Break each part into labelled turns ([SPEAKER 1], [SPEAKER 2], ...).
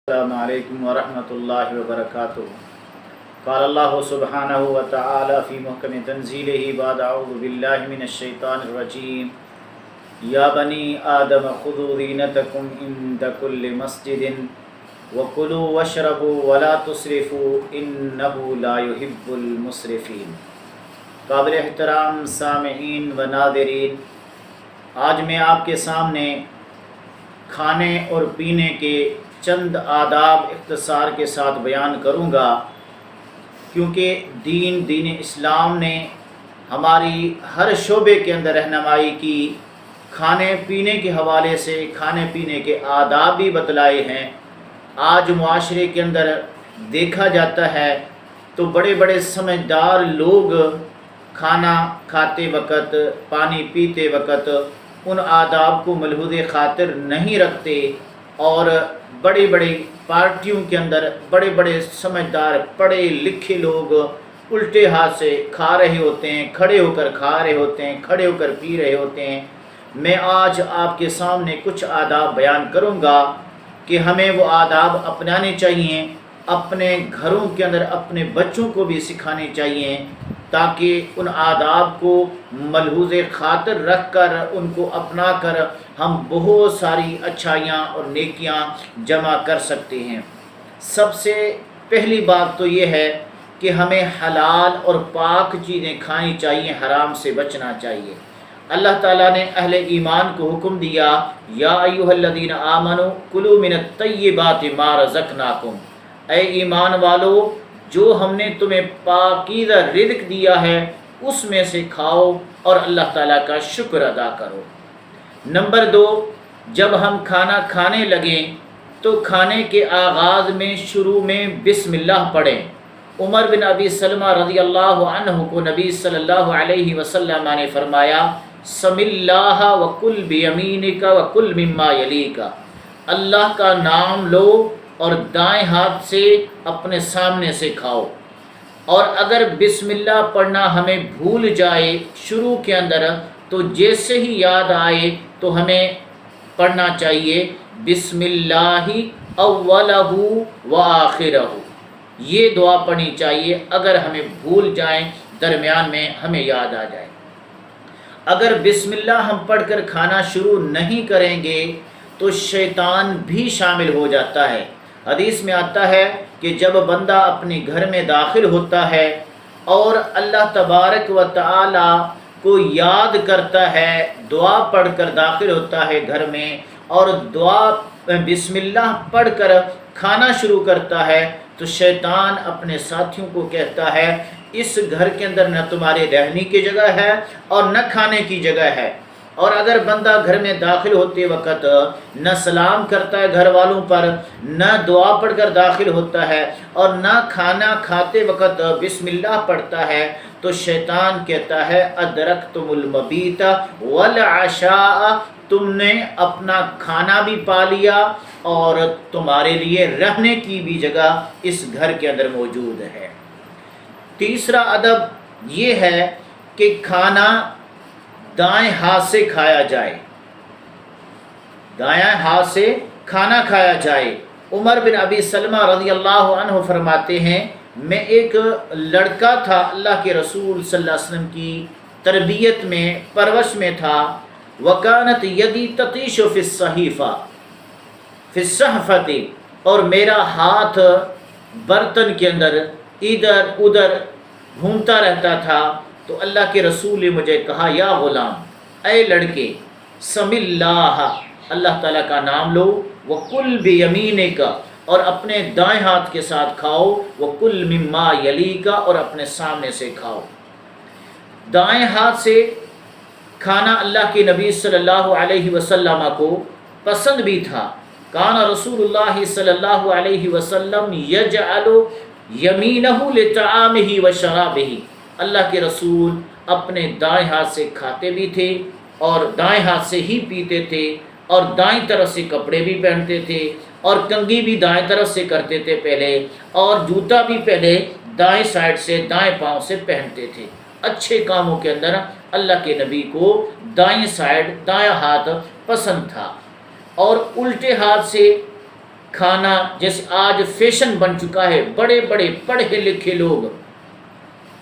[SPEAKER 1] السلام علیکم ورحمۃ اللہ وبرکاتہ۔ قال اللہ سبحانہ وتعالی فی محکم تنزیلہ بعد اعوذ باللہ من الشیطان الرجیم یا بنی آدم خذوا زینتکم عند کل مسجد وکلوا واشربوا ولا تسرفوا انہ لا یحب المسرفین۔ قابل احترام سامعین و ناظرین، آج میں آپ کے سامنے کھانے اور پینے کے چند آداب اختصار کے ساتھ بیان کروں گا، کیونکہ دین اسلام نے ہماری ہر شعبے کے اندر رہنمائی کی، کھانے پینے کے حوالے سے کھانے پینے کے آداب بھی بتلائے ہیں۔ آج معاشرے کے اندر دیکھا جاتا ہے تو بڑے بڑے سمجھدار لوگ کھانا کھاتے وقت، پانی پیتے وقت ان آداب کو ملحوظ خاطر نہیں رکھتے، اور بڑی بڑی پارٹیوں کے اندر بڑے بڑے سمجھدار پڑھے لکھے لوگ الٹے ہاتھ سے کھا رہے ہوتے ہیں، کھڑے ہو کر کھا رہے ہوتے ہیں، کھڑے ہو کر پی رہے ہوتے ہیں۔ میں آج آپ کے سامنے کچھ آداب بیان کروں گا کہ ہمیں وہ آداب اپنانے چاہیے، اپنے گھروں کے اندر اپنے بچوں کو بھی سکھانے چاہیے، تاکہ ان آداب کو ملحوظ خاطر رکھ کر ان کو اپنا کر ہم بہت ساری اچھائیاں اور نیکیاں جمع کر سکتے ہیں۔ سب سے پہلی بات تو یہ ہے کہ ہمیں حلال اور پاک چیزیں کھانی چاہیے، حرام سے بچنا چاہیے۔ اللہ تعالیٰ نے اہل ایمان کو حکم دیا، یا ایھا الذین آمنوا کلوا من الطیبات ما رزقناکم، اے ایمان والو جو ہم نے تمہیں پاکیزہ رزق دیا ہے اس میں سے کھاؤ اور اللہ تعالیٰ کا شکر ادا کرو۔ نمبر 2، جب ہم کھانا کھانے لگیں تو کھانے کے آغاز میں شروع میں بسم اللہ پڑھیں۔ عمر بن ابی سلمہ رضی اللہ عنہ کو نبی صلی اللہ علیہ وسلم نے فرمایا، سم اللہ وکل بیمینک وکل مما یلیک، اللہ کا نام لو اور دائیں ہاتھ سے اپنے سامنے سے کھاؤ۔ اور اگر بسم اللہ پڑھنا ہمیں بھول جائے شروع کے اندر تو جیسے ہی یاد آئے تو ہمیں پڑھنا چاہیے بسم اللہ اولہ و آخرہ، یہ دعا پڑھنی چاہیے اگر ہمیں بھول جائیں، درمیان میں ہمیں یاد آ جائے۔ اگر بسم اللہ ہم پڑھ کر کھانا شروع نہیں کریں گے تو شیطان بھی شامل ہو جاتا ہے۔ حدیث میں آتا ہے کہ جب بندہ اپنے گھر میں داخل ہوتا ہے اور اللہ تبارک و تعالی کو یاد کرتا ہے، دعا پڑھ کر داخل ہوتا ہے گھر میں اور دعا بسم اللہ پڑھ کر کھانا شروع کرتا ہے، تو شیطان اپنے ساتھیوں کو کہتا ہے اس گھر کے اندر نہ تمہارے رہنے کی جگہ ہے اور نہ کھانے کی جگہ ہے۔ اور اگر بندہ گھر میں داخل ہوتے وقت نہ سلام کرتا ہے گھر والوں پر، نہ دعا پڑھ کر داخل ہوتا ہے اور نہ کھانا کھاتے وقت بسم اللہ پڑھتا ہے، تو شیطان کہتا ہے ادرکتم المبیت والعشاء، تم نے اپنا کھانا بھی پا لیا اور تمہارے لیے رہنے کی بھی جگہ اس گھر کے اندر موجود ہے۔ تیسرا ادب یہ ہے کہ کھانا دائیں ہاتھ سے کھایا جائے، دائیں ہاتھ سے کھانا کھایا جائے۔ عمر بن ابی سلمہ رضی اللہ عنہ فرماتے ہیں، میں ایک لڑکا تھا، اللہ کے رسول صلی اللہ علیہ وسلم کی تربیت میں پرورش میں تھا، وکانت یدی تطیش فی الصحیفہ فی الصحفۃ، اور میرا ہاتھ برتن کے اندر ادھر ادھر گھومتا رہتا تھا، تو اللہ کے رسول نے مجھے کہا، یا غلام، اے لڑکے، سم اللہ، اللہ تعالیٰ کا نام لو، وکل بیمینک، اور اپنے دائیں ہاتھ کے ساتھ کھاؤ، وکل مما یلیک، اور اپنے سامنے سے کھاؤ۔ دائیں ہاتھ سے کھانا اللہ کے نبی صلی اللہ علیہ وسلم کو پسند بھی تھا۔ کان رسول اللہ صلی اللہ علیہ وسلم یجعل یمینہ لطعامہ وشرابہ، اللہ کے رسول اپنے دائیں ہاتھ سے کھاتے بھی تھے اور دائیں ہاتھ سے ہی پیتے تھے، اور دائیں طرف سے کپڑے بھی پہنتے تھے، اور کنگھی بھی دائیں طرف سے کرتے تھے پہلے، اور جوتا بھی پہلے دائیں سائڈ سے دائیں پاؤں سے پہنتے تھے۔ اچھے کاموں کے اندر اللہ کے نبی کو دائیں سائڈ دائیں ہاتھ پسند تھا، اور الٹے ہاتھ سے کھانا جیسے آج فیشن بن چکا ہے، بڑے بڑے پڑھے لکھے لوگ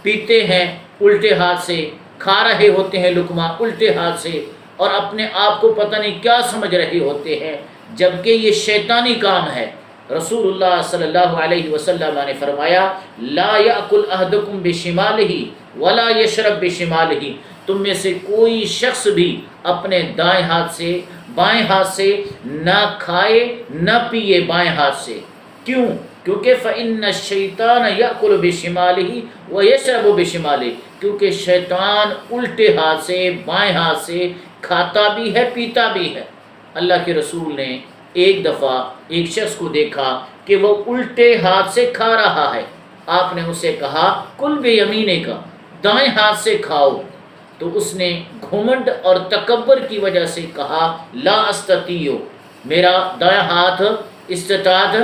[SPEAKER 1] پیتے ہیں الٹے ہاتھ سے، کھا رہے ہوتے ہیں لقمہ الٹے ہاتھ سے، اور اپنے آپ کو پتہ نہیں کیا سمجھ رہے ہوتے ہیں، جبکہ یہ شیطانی کام ہے۔ رسول اللہ صلی اللہ علیہ وسلم نے فرمایا لا یأکل احدکم بشمالہ ولا یشرب بشمالہ، تم میں سے کوئی شخص بھی اپنے دائیں ہاتھ سے بائیں ہاتھ سے نہ کھائے نہ پیے بائیں ہاتھ سے۔ کیوں؟ کیونکہ فإن الشیطان یأکل بشمالہ ویشرب بشمالہ، کیونکہ شیطان الٹے ہاتھ سے بائیں ہاتھ سے کھاتا بھی ہے پیتا بھی ہے۔ اللہ کے رسول نے ایک دفعہ ایک شخص کو دیکھا کہ وہ الٹے ہاتھ سے کھا رہا ہے، آپ نے اسے کہا کل بیمینک، دائیں ہاتھ سے کھاؤ، تو اس نے گھمنڈ اور تکبر کی وجہ سے کہا لا استطیع، میرا دائیں ہاتھ استطاعت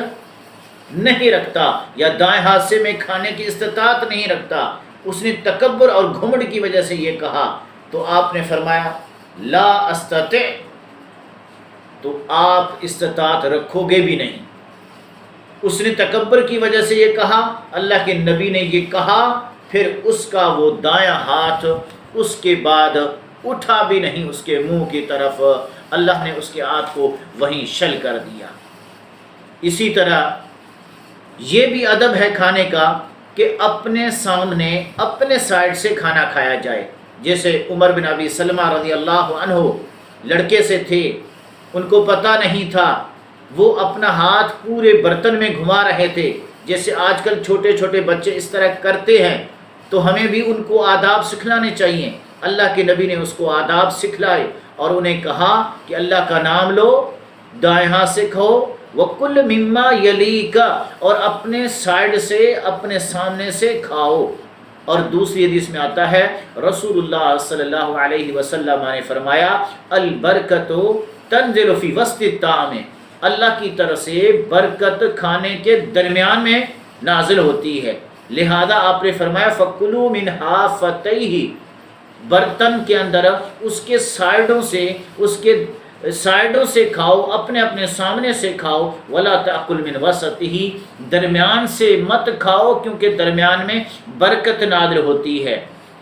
[SPEAKER 1] نہیں رکھتا، یا دائیں ہاتھ سے میں کھانے کی استطاعت نہیں رکھتا۔ اس نے تکبر اور گھمنڈ کی وجہ سے یہ کہا، تو آپ نے فرمایا لا استطع، تو آپ استطاعت رکھو گے بھی نہیں۔ اس نے تکبر کی وجہ سے یہ کہا، اللہ کے نبی نے یہ کہا، پھر اس کا وہ دایاں ہاتھ اس کے بعد اٹھا بھی نہیں اس کے منہ کی طرف، اللہ نے اس کے ہاتھ کو وہیں شل کر دیا۔ اسی طرح یہ بھی ادب ہے کھانے کا کہ اپنے سامنے اپنے سائڈ سے کھانا کھایا جائے۔ جیسے عمر بن ابی سلمہ رضی اللہ عنہ لڑکے سے تھے، ان کو پتہ نہیں تھا، وہ اپنا ہاتھ پورے برتن میں گھما رہے تھے، جیسے آج کل چھوٹے چھوٹے بچے اس طرح کرتے ہیں، تو ہمیں بھی ان کو آداب سکھلانے چاہیے۔ اللہ کے نبی نے اس کو آداب سکھلائے اور انہیں کہا کہ اللہ کا نام لو، دائیں ہاتھ سے کھاؤ، وَكُلْ مِمَّا يَلِيكَ، اور اپنے سائڈ سے اپنے سامنے سے کھاؤ۔ اور دوسری حدیث میں آتا ہے رسول اللہ صلی اللہ علیہ وسلم نے فرمایا البرکت تنزل فی وسط الطعام، اللہ کی طرف سے برکت کھانے کے درمیان میں نازل ہوتی ہے، لہذا آپ نے فرمایا فَكُلُوا مِنْ حَافَتَيْهِ، برتن کے اندر اس کے سائڈوں سے کھاؤ، اپنے اپنے سامنے سے کھاؤ، وَلَا تَأْكُلْ مِنْ وَسَطِهِ، درمیان سے مت کھاؤ کیونکہ درمیان میں برکت نازل ہوتی ہے۔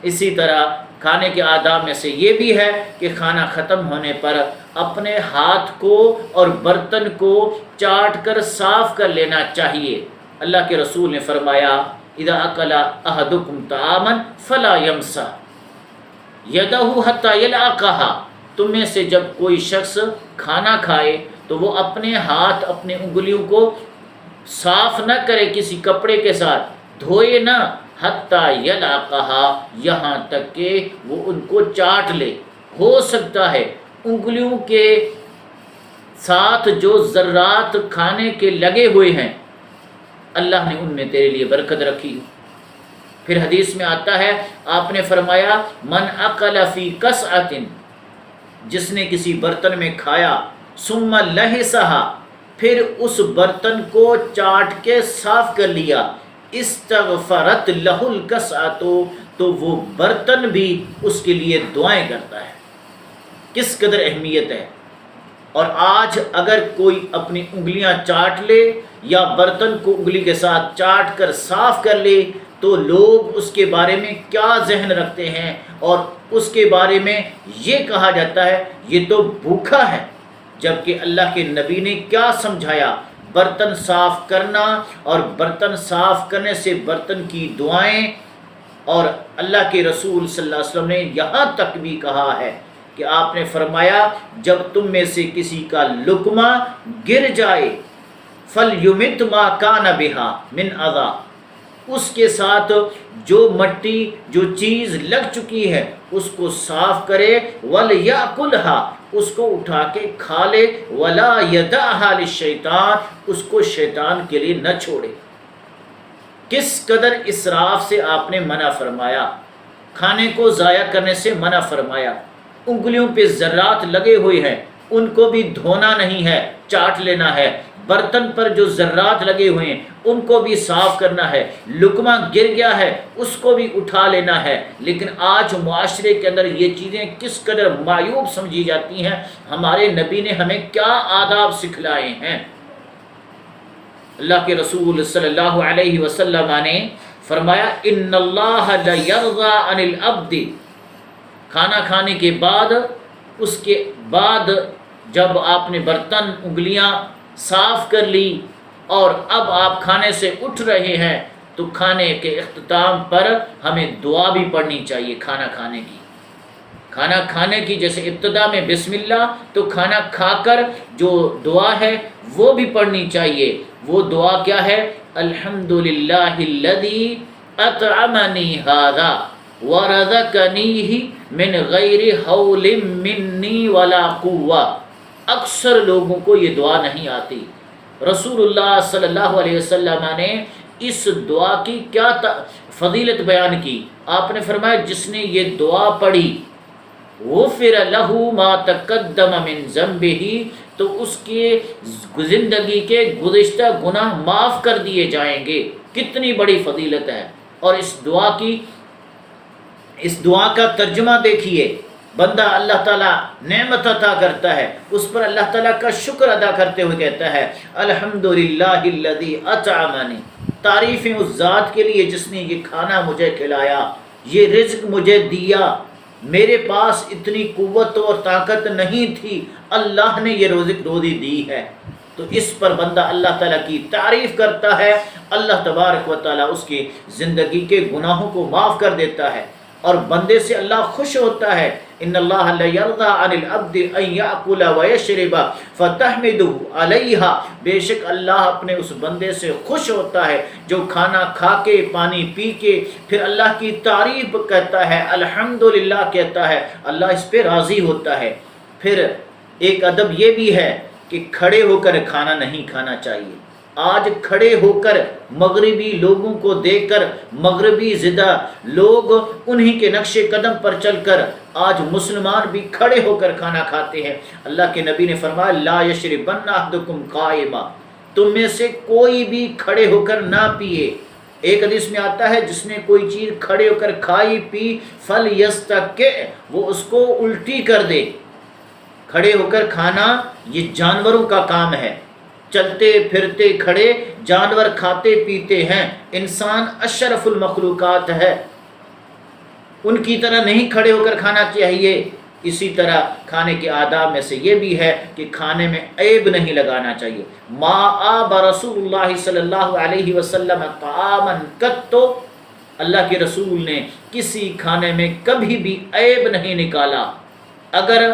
[SPEAKER 1] اسی طرح کھانے کے آداب میں سے یہ بھی ہے کہ کھانا ختم ہونے پر اپنے ہاتھ کو اور برتن کو چاٹ کر صاف کر لینا چاہیے۔ اللہ کے رسول نے فرمایا اذا اکل احدکم طعاما فلا یمسح یدہ حتی یلعقھا، تم میں سے جب کوئی شخص کھانا کھائے تو وہ اپنے ہاتھ اپنے انگلیوں کو صاف نہ کرے، کسی کپڑے کے ساتھ دھوئے نہ، حتی یلعقھا، یہاں تک کہ وہ ان کو چاٹ لے۔ ہو سکتا ہے انگلیوں کے ساتھ جو ذرات کھانے کے لگے ہوئے ہیں اللہ نے ان میں تیرے لیے برکت رکھی ہو۔ پھر حدیث میں آتا ہے آپ نے فرمایا من اکل فی کسعۃ، جس نے کسی برتن میں کھایا، ثم لہسھا، پھر اس برتن کو چاٹ کے صاف کر لیا، استغفرت لہ الکسعۃ، تو وہ برتن بھی اس کے لیے دعائیں کرتا ہے۔ کس قدر اہمیت ہے۔ اور آج اگر کوئی اپنی انگلیاں چاٹ لے یا برتن کو انگلی کے ساتھ چاٹ کر صاف کر لے تو لوگ اس کے بارے میں کیا ذہن رکھتے ہیں، اور اس کے بارے میں یہ کہا جاتا ہے یہ تو بھوکا ہے، جبکہ اللہ کے نبی نے کیا سمجھایا، برتن صاف کرنا اور برتن صاف کرنے سے برتن کی دعائیں، اور اللہ کے رسول صلی اللہ علیہ وسلم نے یہاں تک بھی کہا ہے کہ آپ نے فرمایا جب تم میں سے کسی کا لقمہ گر جائے فَلْيُمِتْ مَا كَانَ بِهَا مِنْ أَذَى، اس کے ساتھ جو مٹی جو چیز لگ چکی ہے اس کو صاف کرے، وَلْيَأْكُلْهَا، اس کو اٹھا کے کھا لے، وَلَا يَدَعْهَا لِلشَّيْطَانِ، اس کو شیطان کے لیے نہ چھوڑے۔ کس قدر اسراف سے آپ نے منع فرمایا، کھانے کو ضائع کرنے سے منع فرمایا۔ انگلیوں پہ ذرات لگے ہوئے ہیں ان کو بھی دھونا نہیں ہے، چاٹ لینا ہے، برتن پر جو ذرات لگے ہوئے ہیں ان کو بھی صاف کرنا ہے، لقمہ گر گیا ہے اس کو بھی اٹھا لینا ہے۔ لیکن آج معاشرے کے اندر یہ چیزیں کس قدر معیوب سمجھی جاتی ہیں، ہمارے نبی نے ہمیں کیا آداب سکھلائے ہیں۔ اللہ کے رسول صلی اللہ علیہ وسلم نے فرمایا ان اللہ لا یرضى عن العبد، کھانا کھانے کے بعد، اس کے بعد جب آپ نے برتن انگلیاں صاف کر لی اور اب آپ کھانے سے اٹھ رہے ہیں، تو کھانے کے اختتام پر ہمیں دعا بھی پڑھنی چاہیے کھانا کھانے کی. کھانا کھانے کی جیسے ابتدا میں بسم اللہ، تو کھانا کھا کر جو دعا ہے وہ بھی پڑھنی چاہیے. وہ دعا کیا ہے؟ الحمدللہ الذی اطعمنی ھذا ورزقنیہ من غیر حول منی ولا قوہ. اکثر لوگوں کو یہ دعا نہیں آتی. رسول اللہ صلی اللہ علیہ وسلم نے اس دعا کی کیا فضیلت بیان کی. آپ نے فرمایا جس نے یہ دعا پڑھی غفر لہ ما تقدم من ذنبہ، تو اس کے زندگی کے گزشتہ گناہ معاف کر دیے جائیں گے. کتنی بڑی فضیلت ہے. اور اس دعا کا ترجمہ دیکھیے. بندہ اللہ تعالیٰ نعمت عطا کرتا ہے، اس پر اللہ تعالیٰ کا شکر ادا کرتے ہوئے کہتا ہے الحمدللہ الذی اطعمنی. تعریفیں اس ذات کے لیے جس نے یہ کھانا مجھے کھلایا، یہ رزق مجھے دیا. میرے پاس اتنی قوت اور طاقت نہیں تھی، اللہ نے یہ روزی دی ہے. تو اس پر بندہ اللہ تعالیٰ کی تعریف کرتا ہے. اللہ تبارک و تعالیٰ اس کی زندگی کے گناہوں کو معاف کر دیتا ہے اور بندے سے اللہ خوش ہوتا ہے. ان اللہ لا یرضى عن العبد ان یاکل ویشرب فتحمده علیہا. بے شک اللہ اپنے اس بندے سے خوش ہوتا ہے جو کھانا کھا کے، پانی پی کے پھر اللہ کی تعریف کہتا ہے، الحمدللہ کہتا ہے. اللہ اس پہ راضی ہوتا ہے. پھر ایک ادب یہ بھی ہے کہ کھڑے ہو کر کھانا نہیں کھانا چاہیے. آج کھڑے ہو کر مغربی لوگوں کو دیکھ کر، مغربی زدہ لوگ انہی کے نقش قدم پر چل کر آج مسلمان بھی کھڑے ہو کر کھانا کھاتے ہیں. اللہ کے نبی نے فرمایا لا یشربن احدکم قائما، تم میں سے کوئی بھی کھڑے ہو کر نہ پیے. ایک حدیث میں آتا ہے جس نے کوئی چیز کھڑے ہو کر کھائی پی فلیستقع، وہ اس کو الٹی کر دے. کھڑے ہو کر کھانا یہ جانوروں کا کام ہے. چلتے پھرتے کھڑے جانور کھاتے پیتے ہیں. انسان اشرف المخلوقات ہے، ان کی طرح نہیں کھڑے ہو کر کھانا چاہیے. اسی طرح کھانے کے آداب میں سے یہ بھی ہے کہ کھانے میں عیب نہیں لگانا چاہیے. ما آب رسول اللہ صلی اللہ علیہ وسلم طعاما قط، اللہ کے رسول نے کسی کھانے میں کبھی بھی عیب نہیں نکالا. اگر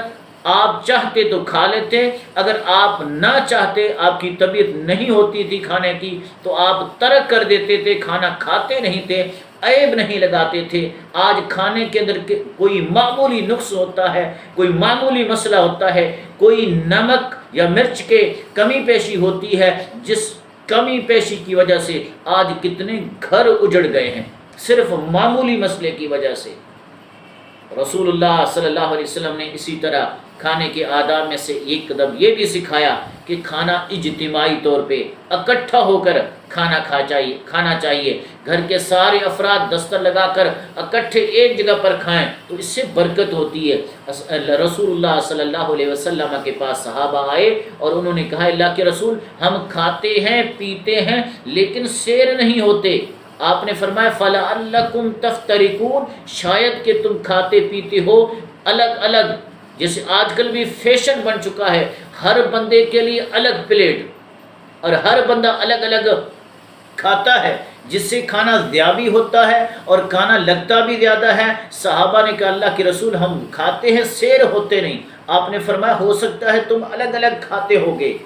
[SPEAKER 1] آپ چاہتے تو کھا لیتے، اگر آپ نہ چاہتے، آپ کی طبیعت نہیں ہوتی تھی کھانے کی، تو آپ ترک کر دیتے تھے، کھانا کھاتے نہیں تھے، عیب نہیں لگاتے تھے. آج کھانے کے اندر کوئی معمولی نقص ہوتا ہے، کوئی معمولی مسئلہ ہوتا ہے، کوئی نمک یا مرچ کے کمی پیشی ہوتی ہے، جس کمی پیشی کی وجہ سے آج کتنے گھر اجڑ گئے ہیں صرف معمولی مسئلے کی وجہ سے. رسول اللہ صلی اللہ علیہ وسلم نے اسی طرح کھانے کے آداب میں سے ایک قدم یہ بھی سکھایا کہ کھانا اجتماعی طور پہ اکٹھا ہو کر کھانا چاہیے. گھر کے سارے افراد دستر لگا کر اکٹھے ایک جگہ پر کھائیں تو اس سے برکت ہوتی ہے. رسول اللہ صلی اللہ علیہ وسلم کے پاس صحابہ آئے اور انہوں نے کہا اللہ کے رسول، ہم کھاتے ہیں پیتے ہیں لیکن سیر نہیں ہوتے. آپ نے فرمایا فَلَعَلَّكُمْ تَفْتَرِقُونَ، شاید کہ تم کھاتے پیتے ہو الگ الگ. جیسے آج کل بھی فیشن بن چکا ہے، ہر بندے کے لیے الگ پلیٹ اور ہر بندہ الگ الگ کھاتا ہے، جس سے کھانا ضیاع بھی ہوتا ہے اور کھانا لگتا بھی زیادہ ہے. صحابہ نے کہا اللہ کے رسول ہم کھاتے ہیں، سیر ہوتے نہیں. آپ نے فرمایا ہو سکتا ہے تم الگ الگ کھاتے ہوگے.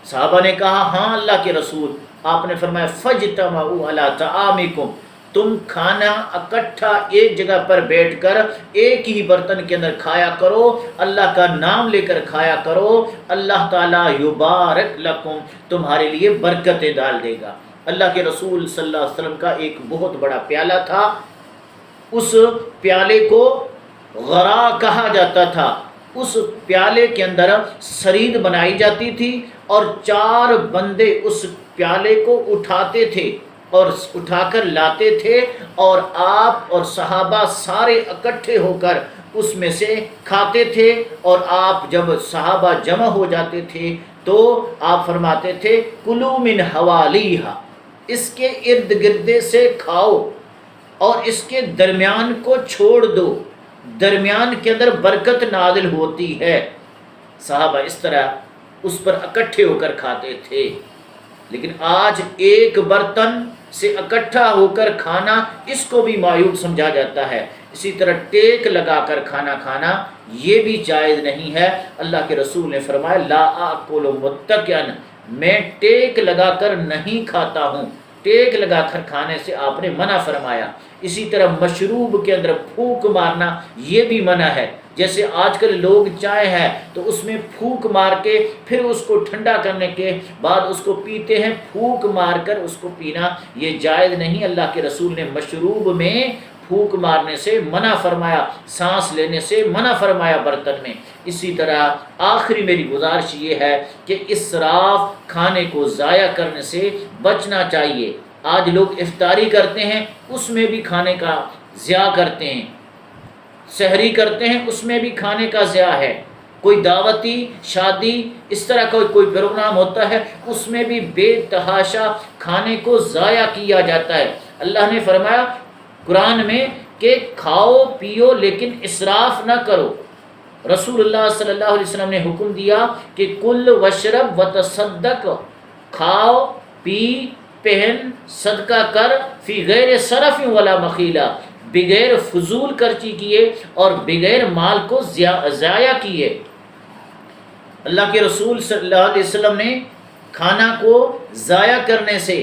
[SPEAKER 1] صحابہ نے کہا ہاں اللہ کے رسول. آپ نے فرمایا فَاجْتَمَعُوا عَلَىٰ طَعَامِكُمْ، تم کھانا اکٹھا ایک جگہ پر بیٹھ کر ایک ہی برتن کے اندر کھایا کرو، اللہ کا نام لے کر کھایا کرو. اللہ تعالیٰ یبارک لکم، تمہارے لیے برکتیں ڈال دے گا. اللہ کے رسول صلی اللہ علیہ وسلم کا ایک بہت بڑا پیالہ تھا، اس پیالے کو غرا کہا جاتا تھا. اس پیالے کے اندر سرید بنائی جاتی تھی اور 4 بندے اس پیالے کو اٹھاتے تھے اور اٹھا کر لاتے تھے، اور آپ اور صحابہ سارے اکٹھے ہو کر اس میں سے کھاتے تھے، اور آپ جب صحابہ جمع ہو جاتے تھے تو آپ فرماتے تھے کلوا من حوالیہا، اس کے ارد گرد سے کھاؤ اور اس کے درمیان کو چھوڑ دو، درمیان کے اندر برکت نازل ہوتی ہے۔ صحابہ اس طرح اس پر اکٹھے ہو کر کھاتے تھے، لیکن آج ایک برتن سے اکٹھا ہو کر کھانا اس کو بھی معیوب سمجھا جاتا ہے۔ اسی طرح ٹیک لگا کر کھانا کھانا یہ بھی جائز نہیں ہے۔ اللہ کے رسول نے فرمایا لا آکل متکئا، میں ٹیک لگا کر نہیں کھاتا ہوں، ٹیک لگا کر کھانے سے آپ نے منع فرمایا۔ اسی طرح مشروب کے اندر پھونک مارنا یہ بھی منع ہے، جیسے آج کل لوگ چائے ہے تو اس میں پھونک مار کے پھر اس کو ٹھنڈا کرنے کے بعد اس کو پیتے ہیں، پھونک مار کر اس کو پینا یہ جائز نہیں۔ اللہ کے رسول نے مشروب میں پھونک مارنے سے منع فرمایا، سانس لینے سے منع فرمایا برتن میں۔ اسی طرح آخری میری گزارش یہ ہے کہ اسراف، کھانے کو ضائع کرنے سے بچنا چاہیے۔ آج لوگ افطاری کرتے ہیں اس میں بھی کھانے کا ضیاع کرتے ہیں، سحری کرتے ہیں اس میں بھی کھانے کا ضیاع ہے، کوئی دعوتی شادی اس طرح کا کوئی پروگرام ہوتا ہے اس میں بھی بے تحاشا کھانے کو ضائع کیا جاتا ہے۔ اللہ نے فرمایا قرآن میں کہ کھاؤ پیو لیکن اسراف نہ کرو۔ رسول اللہ صلی اللہ علیہ وسلم نے حکم دیا کہ کل وشرب وتصدق، کھاؤ پی پہن صدقہ کر، فی غیر صرف ولا مخیلہ، بغیر فضول خرچی کیے اور بغیر مال کو ضائع کیے۔ اللہ کے رسول صلی اللہ علیہ وسلم نے کھانا کو ضائع کرنے سے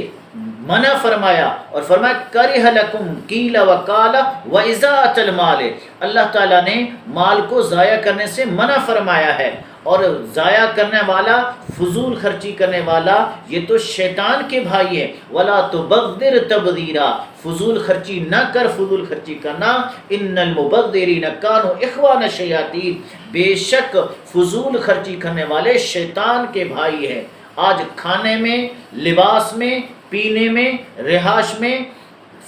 [SPEAKER 1] منع فرمایا اور فرمایا کرہ لکم قیل وقال واضاعۃ المال، اللہ تعالیٰ نے مال کو ضائع کرنے سے منع فرمایا ہے، اور ضائع کرنے والا، فضول خرچی کرنے والا یہ تو شیطان کے بھائی ہے۔ ولا تبذر تبذیرا، فضول خرچی نہ کر، فضول خرچی کرنا ان المبذرین کانوا اخوان الشیاطین، بے شک فضول خرچی کرنے والے شیطان کے بھائی ہیں۔ آج کھانے میں، لباس میں، پینے میں، رہائش میں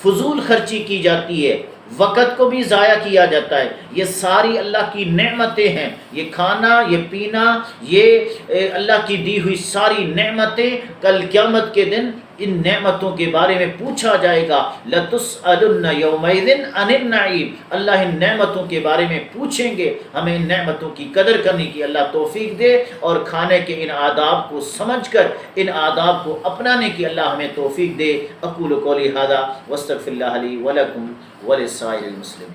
[SPEAKER 1] فضول خرچی کی جاتی ہے، وقت کو بھی ضائع کیا جاتا ہے۔ یہ ساری اللہ کی نعمتیں ہیں، یہ کھانا، یہ پینا، یہ اللہ کی دی ہوئی ساری نعمتیں، کل قیامت کے دن ان نعمتوں کے بارے میں پوچھا جائے گا۔ لَتُسْأَلُنَّ يَوْمَئِذٍ عَنِ النَّعِيمِ، اللہ ان نعمتوں کے بارے میں پوچھیں گے۔ ہمیں ان نعمتوں کی قدر کرنے کی اللہ توفیق دے، اور کھانے کے ان آداب کو سمجھ کر ان آداب کو اپنانے کی اللہ ہمیں توفیق دے۔ اقول قولی ھذا واستغفر اللہ لی ولکم ولسائر المسلمین۔